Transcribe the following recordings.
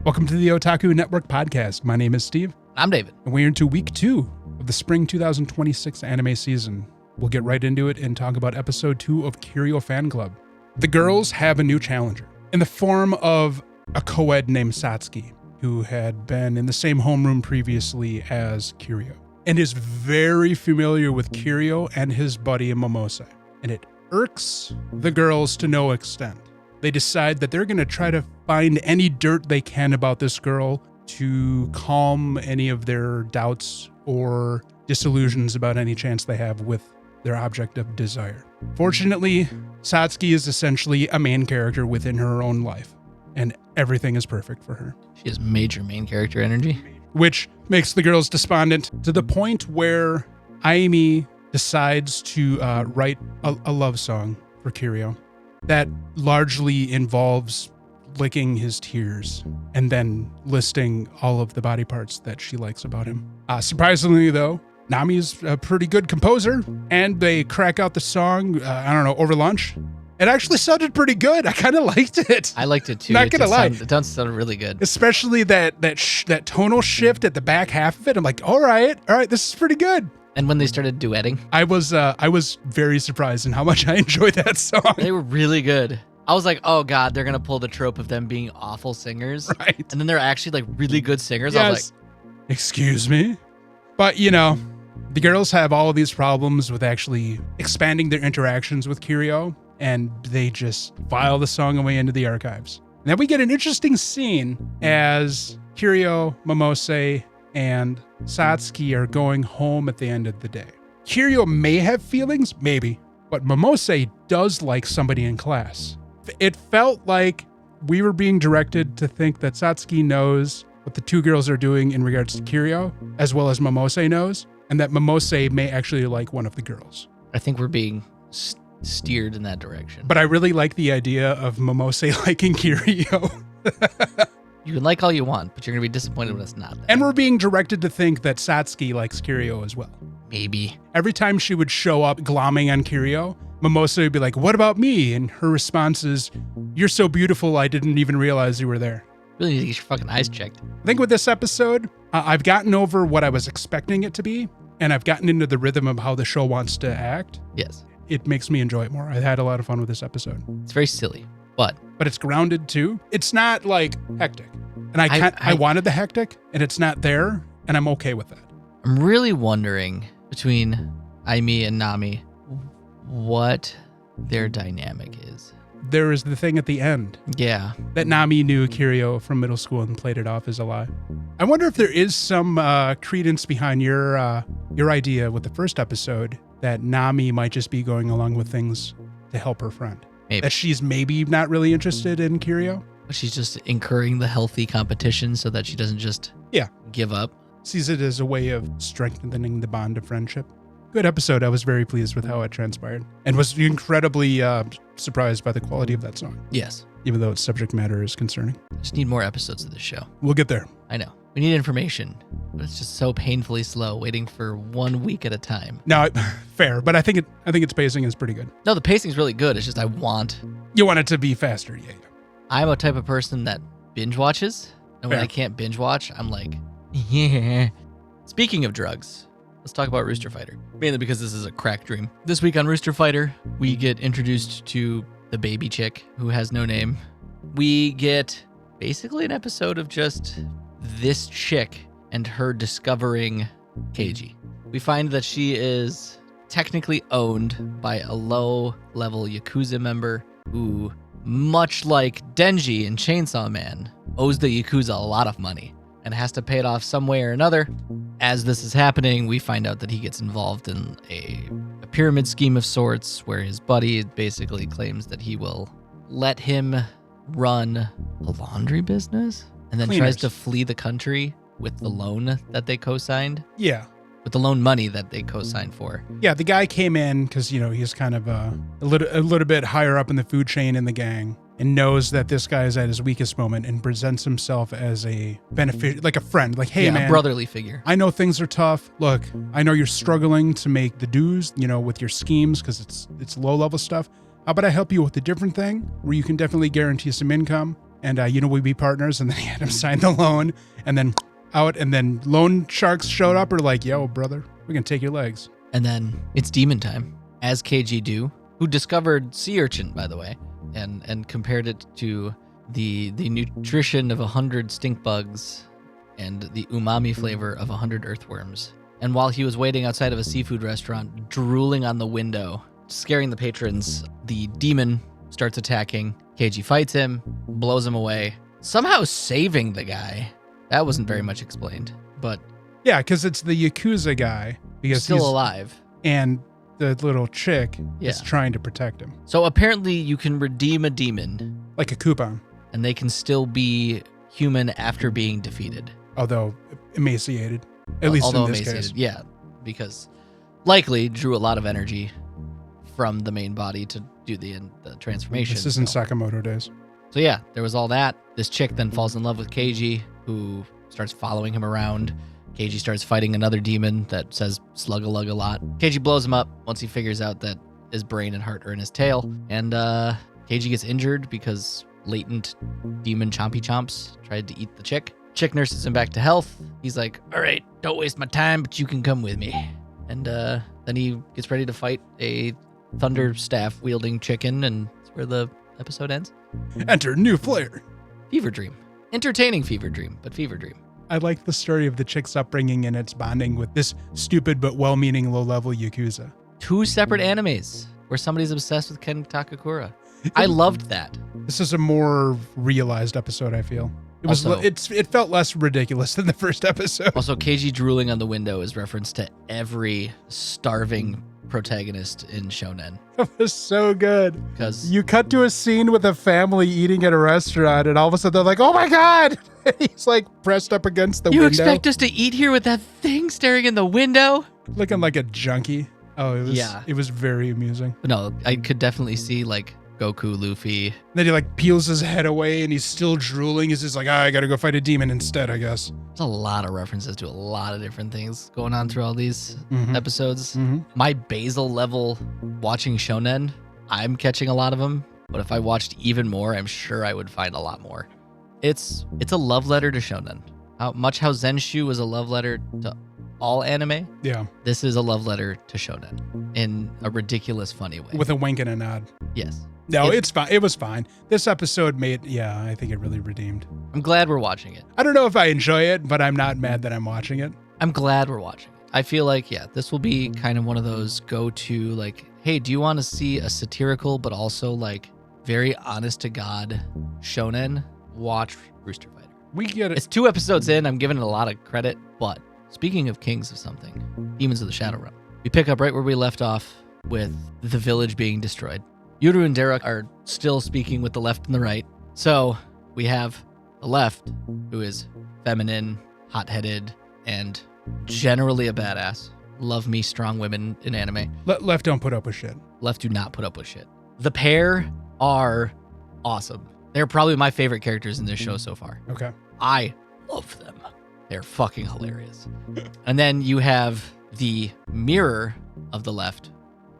Welcome to the Otaku Network podcast. My name is Steve. I'm David. And we're into week 2 of the spring 2026 anime season. We'll get right into it and talk about episode 2 of Kirio Fan Club. The girls have a new challenger in the form of a co-ed named Satsuki, who had been in the same homeroom previously as Kirio, and is very familiar with Kirio and his buddy Momose. And it irks the girls to no extent. They decide that they're going to try to find any dirt they can about this girl to calm any of their doubts or disillusions about any chance they have with their object of desire. Fortunately, Satsuki is essentially a main character within her own life, and everything is perfect for her. She has major main character energy. Which makes the girls despondent to the point where Aimi decides to write a love song for Kirio that largely involves licking his tears and then listing all of the body parts that she likes about him. Surprisingly, though, Nami's a pretty good composer, and they crack out the song, over lunch. It actually sounded pretty good. I kind of liked it. I liked it too. Not gonna lie. It does sound really good. Especially that tonal shift at the back half of it. I'm like, all right, this is pretty good. And when they started duetting, I was very surprised in how much I enjoyed that song. they were really good. I was like, oh God, they're going to pull the trope of them being awful singers. Right. And then they're actually like really good singers. Yes. I was like, excuse me? But, the girls have all of these problems with actually expanding their interactions with Kirio, and they just file the song away into the archives. And then we get an interesting scene as Kirio, Momose, and Satsuki are going home at the end of the day. Kirio may have feelings, maybe, but Momose does like somebody in class. It felt like we were being directed to think that Satsuki knows what the two girls are doing in regards to Kirio, as well as Momose knows, and that Momose may actually like one of the girls. I think we're being steered in that direction. But I really like the idea of Momose liking Kirio. You can like all you want, but you're going to be disappointed when it's not there. And we're being directed to think that Satsuki likes Kirio as well. Maybe. Every time she would show up glomming on Kirio, Momose would be like, what about me? And her response is, you're so beautiful, I didn't even realize you were there. Really need to get your fucking eyes checked. I think with this episode, I've gotten over what I was expecting it to be, and I've gotten into the rhythm of how the show wants to act. Yes. It makes me enjoy it more. I had a lot of fun with this episode. It's very silly, but it's grounded too. It's not like hectic. And I wanted the hectic, and it's not there, and I'm okay with that. I'm really wondering between Aimi and Nami what their dynamic is. There is the thing at the end. Yeah. That Nami knew Kirio from middle school and played it off as a lie. I wonder if there is some credence behind your idea with the first episode that Nami might just be going along with things to help her friend. Maybe. That she's maybe not really interested in Kirio. She's just incurring the healthy competition so that she doesn't just give up. Sees it as a way of strengthening the bond of friendship. Good episode. I was very pleased with how it transpired and was incredibly surprised by the quality of that song. Yes. Even though its subject matter is concerning. I just need more episodes of this show. We'll get there. I know. We need information, but it's just so painfully slow, waiting for 1 week at a time. No, fair, but I think its pacing is pretty good. No, the pacing's really good. It's just You want it to be faster, yeah. I'm a type of person that binge watches, and when I can't binge watch, I'm like, yeah. Speaking of drugs, let's talk about Rooster Fighter. Mainly because this is a crack dream. This week on Rooster Fighter, we get introduced to the baby chick who has no name. We get basically an episode of just this chick and her discovering Keiji. We find that she is technically owned by a low-level Yakuza member who, much like Denji in Chainsaw Man, owes the Yakuza a lot of money and has to pay it off some way or another. As this is happening, we find out that he gets involved in a pyramid scheme of sorts where his buddy basically claims that he will let him run a laundry business and then tries to flee the country with the loan that they co-signed. Yeah. With the loan money that they co-signed for. Yeah, the guy came in because, he's kind of a little bit higher up in the food chain in the gang and knows that this guy is at his weakest moment and presents himself as a benefit, like a friend, like, hey, man, a brotherly figure. I know things are tough. Look, I know you're struggling to make the dues, with your schemes because it's low level stuff. How about I help you with a different thing where you can definitely guarantee some income and we'd be partners, and then he had him sign the loan, and then out, and then loan sharks showed up, are like, yo, brother, we can take your legs. And then it's demon time, as Keiji do, who discovered sea urchin, by the way, and compared it to the nutrition of 100 stink bugs and the umami flavor of 100 earthworms. And while he was waiting outside of a seafood restaurant, drooling on the window, scaring the patrons, the demon starts attacking. Keiji fights him, blows him away, somehow saving the guy. That wasn't very much explained, but... Yeah, because it's the Yakuza guy. Because still he's alive. And the little chick is trying to protect him. So apparently you can redeem a demon. Like a coupon. And they can still be human after being defeated. Although emaciated. At least in this case. Yeah, because likely drew a lot of energy from the main body to do the transformation. This isn't Sakamoto days. So yeah, there was all that. This chick then falls in love with Keiji, who starts following him around. Keiji starts fighting another demon that says slug-a-lug a lot. Keiji blows him up once he figures out that his brain and heart are in his tail. And Keiji gets injured because latent demon chompy chomps tried to eat the chick. Chick nurses him back to health. He's like, all right, don't waste my time, but you can come with me. And then he gets ready to fight a thunder staff wielding chicken, and that's where the episode ends. Enter new flair. Fever dream. Entertaining fever dream, but fever dream. I like the story of the chick's upbringing and its bonding with this stupid but well-meaning low-level Yakuza. 2 separate animes where somebody's obsessed with Ken Takakura. I loved that. This is a more realized episode, I feel. It felt less ridiculous than the first episode. Also, Keiji drooling on the window is reference to every starving protagonist in shonen. That was so good. Because you cut to a scene with a family eating at a restaurant, and all of a sudden they're like, oh my God! He's like pressed up against the window. You expect us to eat here with that thing staring in the window? Looking like a junkie. Oh, it was very amusing. No, I could definitely see like Goku, Luffy. Then he like peels his head away and he's still drooling. He's just like, I gotta go fight a demon instead, I guess. There's a lot of references to a lot of different things going on through all these episodes. Mm-hmm. My basal level watching shonen, I'm catching a lot of them. But if I watched even more, I'm sure I would find a lot more. It's a love letter to shonen. How Zenshu was a love letter to all anime. Yeah. This is a love letter to shonen in a ridiculous, funny way. With a wink and a nod. Yes. No, it's fine. It was fine. This episode I think it really redeemed. I'm glad we're watching it. I don't know if I enjoy it, but I'm not mad that I'm watching it. I'm glad we're watching it. I feel like, this will be kind of one of those go-to, like, hey, do you want to see a satirical but also like very honest to God shonen? Watch Rooster Fighter. We get it. It's 2 episodes in. I'm giving it a lot of credit, but speaking of kings of something, Demons of the Shadow Realm, we pick up right where we left off with the village being destroyed. Yuru and Derek are still speaking with the left and the right. So we have the left, who is feminine, hot-headed, and generally a badass. Love me strong women in anime. Left don't put up with shit. Left do not put up with shit. The pair are awesome. They're probably my favorite characters in this show so far. Okay. I love them. They're fucking hilarious. And then you have the mirror of the left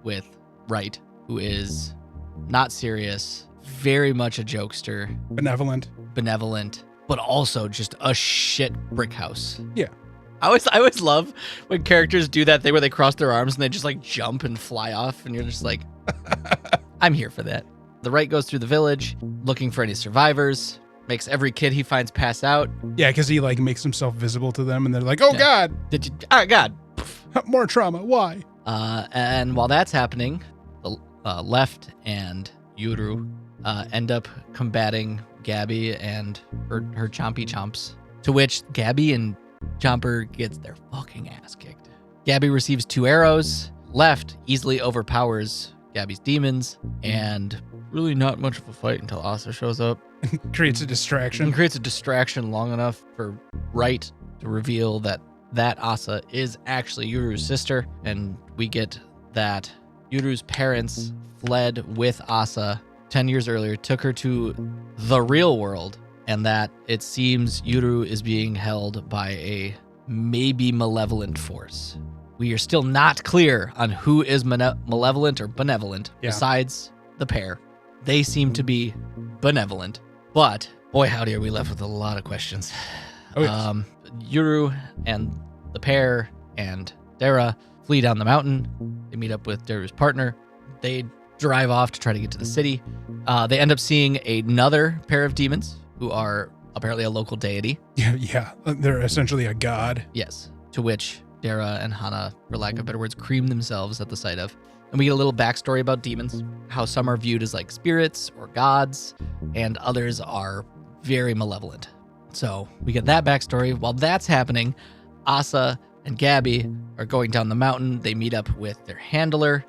with right, who is not serious, very much a jokester. Benevolent, but also just a shit brick house. Yeah. I always love when characters do that thing where they cross their arms and they just like jump and fly off, and you're just like, I'm here for that. The right goes through the village looking for any survivors, makes every kid he finds pass out. Yeah, because he like makes himself visible to them, and they're like, oh God. Oh God. More trauma. Why? And while that's happening, the left and Yuru end up combating Gabby and her chompy chomps, to which Gabby and Chomper gets their fucking ass kicked. Gabby receives 2 arrows. Left easily overpowers Gabby's demons, and really not much of a fight until Asa shows up. Creates a distraction. And creates a distraction long enough for Right to reveal that Asa is actually Yuru's sister, and we get that Yuru's parents fled with Asa 10 years earlier, took her to the real world, and that it seems Yuru is being held by a maybe malevolent force. We are still not clear on who is malevolent or benevolent besides the pair. They seem to be benevolent, but Boy, howdy, are we left with a lot of questions. Oh, yes. Yuru and the pair and Dara flee down the mountain. They meet up with Daru's partner. They drive off to try to get to the city. They end up seeing another pair of demons who are apparently a local deity. Yeah. They're essentially a god. Yes, to which Dara and Hana, for lack of better words, cream themselves at the sight of. And we get a little backstory about demons, how some are viewed as like spirits or gods, and others are very malevolent. So we get that backstory. While that's happening, Asa and Gabby are going down the mountain. They meet up with their handler,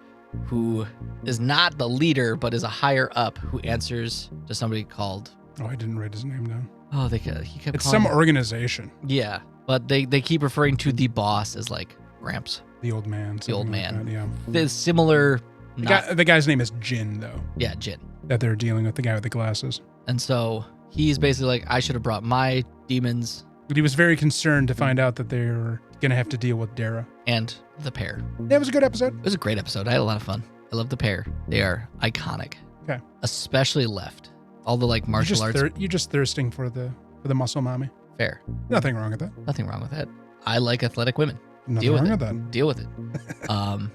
who is not the leader, but is a higher up who answers to somebody called... Oh, I didn't write his name down. Oh, he kept It's calling some organization. Yeah, but they keep referring to the boss as like Gramps. The old man. The old something like man. that, yeah. The similar... The guy's name is Jin, though. Yeah, Jin. That they're dealing with, the guy with the glasses. And so he's basically like, I should have brought my demons But he was very concerned to find out that they were going to have to deal with Dara. and the pair. Yeah, it was a good episode. It was a great episode. I had a lot of fun. I love the pair. They are iconic. Okay. Especially left. All the like martial arts. You're just thirsting for the muscle mommy. Fair. Nothing wrong with that. Nothing wrong with that. I like athletic women. Nothing Deal with wrong it. with that. Deal with it.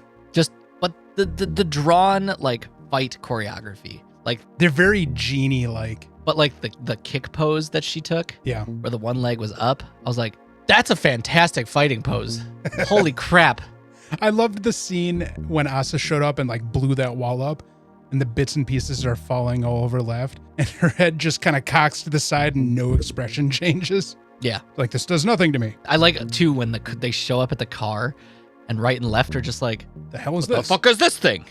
But the drawn like fight choreography, like, They're very genie-like. but like the kick pose that she took, Yeah. where the one leg was up, I was like, that's a fantastic fighting pose. Holy crap. I loved the scene when Asa showed up and like blew that wall up, and the bits and pieces are falling all over left, and her head just kind of cocks to the side and no expression changes. Yeah. Like, this does nothing to me. I like it too when they show up at the car and right and left are just like, The hell is what this? the fuck is this thing?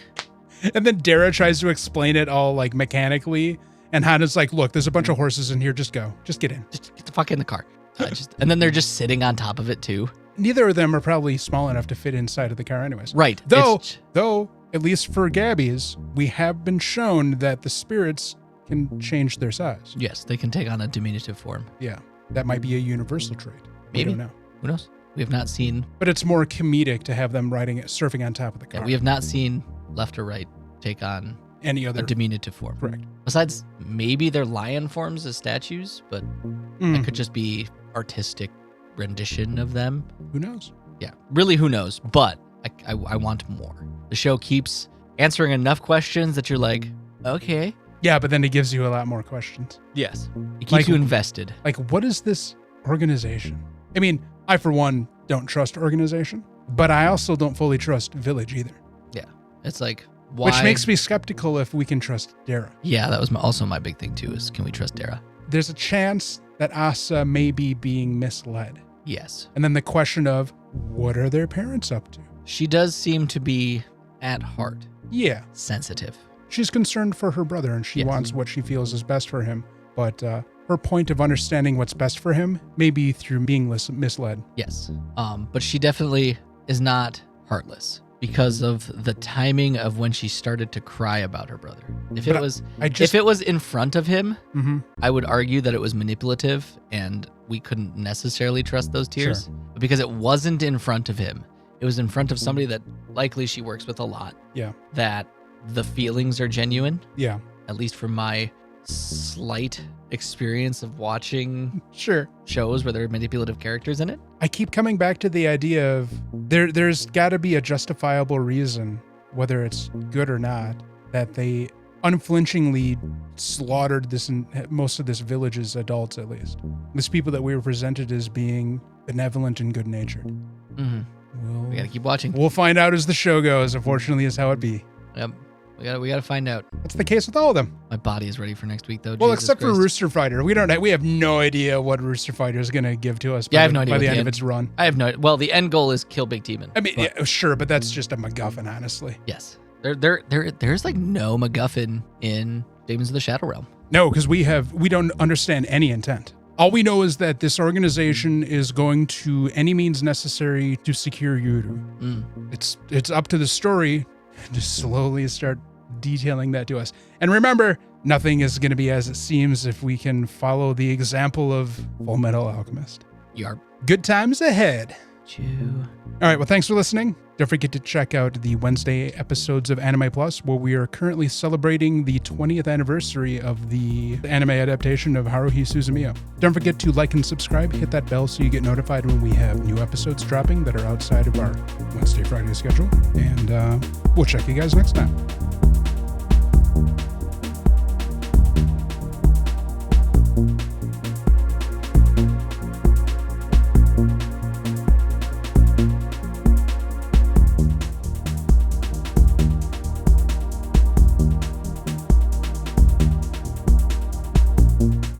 And then Dara tries to explain it all like mechanically, and Hana's like, look, there's a bunch of horses in here. Just go. Just get in. Just get the fuck in the car. And then they're just sitting on top of it too. Neither of them are probably small enough to fit inside of the car anyways. Right. Though, at least for Gabby's, we have been shown that the spirits can change their size. Yes, they can take on a diminutive form. Yeah. That might be a universal trait. Maybe. We don't know. Who knows? We have not seen. But it's more comedic to have them surfing on top of the car. Yeah, we have not seen left or right take on Any a other. diminutive form. Correct. Besides, maybe they're lion forms as statues, but that could just be artistic rendition of them. Who knows? Yeah, really, who knows? But I want more. The show keeps answering enough questions that you're like, okay. Yeah, but then it gives you a lot more questions. Yes. It keeps Like- you invested. Like, what is this organization? I mean, I, for one, don't trust organization, but I also don't fully trust Village either. Yeah. It's like, why? Which makes me skeptical if we can trust Dara. Yeah, that was also my big thing too, is can we trust Dara? There's a chance that Asa may be being misled. Yes. And then the question of, what are their parents up to? She does seem to be, at heart, Yeah, sensitive. she's concerned for her brother and she Yes. wants what she feels is best for him. But her point of understanding what's best for him may be through being misled. Yes. But she definitely is not heartless because of the timing of when she started to cry about her brother. If it But was If it was in front of him, Mhm. I would argue that it was manipulative and we couldn't necessarily trust those tears. Sure. But because it wasn't in front of him, it was in front of somebody that likely she works with a lot. Yeah. That the feelings are genuine, Yeah, at least from my slight experience of watching sure. shows where there are manipulative characters in it. I keep coming back to the idea of there's got to be a justifiable reason, whether it's good or not, that they unflinchingly slaughtered most of this village's adults, at least. These people that we were presented as being benevolent and good-natured. Mm-hmm. We gotta keep watching. We'll find out as the show goes, unfortunately, is how it be. Yep. We gotta find out. That's the case with all of them. My body is ready for next week though. Well, Jesus except for Christ. Rooster Fighter. We have no idea what Rooster Fighter is going to give to us Yeah, I have no idea by what the the end of end- its run. I have no. Well, the end goal is kill Big Demon. I mean, but yeah, sure, but that's just a MacGuffin, honestly. yes, there's like no MacGuffin in Daemons of the Shadow Realm. No, because we don't understand any intent. All we know is that this organization is going to any means necessary to secure Yuru. It's up to the story to slowly start detailing that to us. And remember, nothing is going to be as it seems if we can follow the example of Full Metal Alchemist. You are Good times ahead. Pikachu. All right, well, thanks for listening. Don't forget to check out the Wednesday episodes of Anime Plus, where we are currently celebrating the 20th anniversary of the anime adaptation of Haruhi Suzumiya. Don't forget to like and subscribe, hit that bell so you get notified when we have new episodes dropping that are outside of our Wednesday, Friday schedule. And we'll check you guys next time.